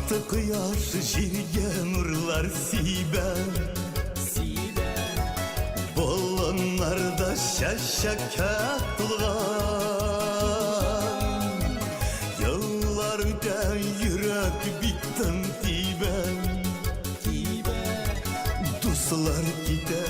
Aktı kıyaş jirge nurlar siben Bolonlarda şaşaka tulgan Yıllarda yürek bittim tiben Dostlar gider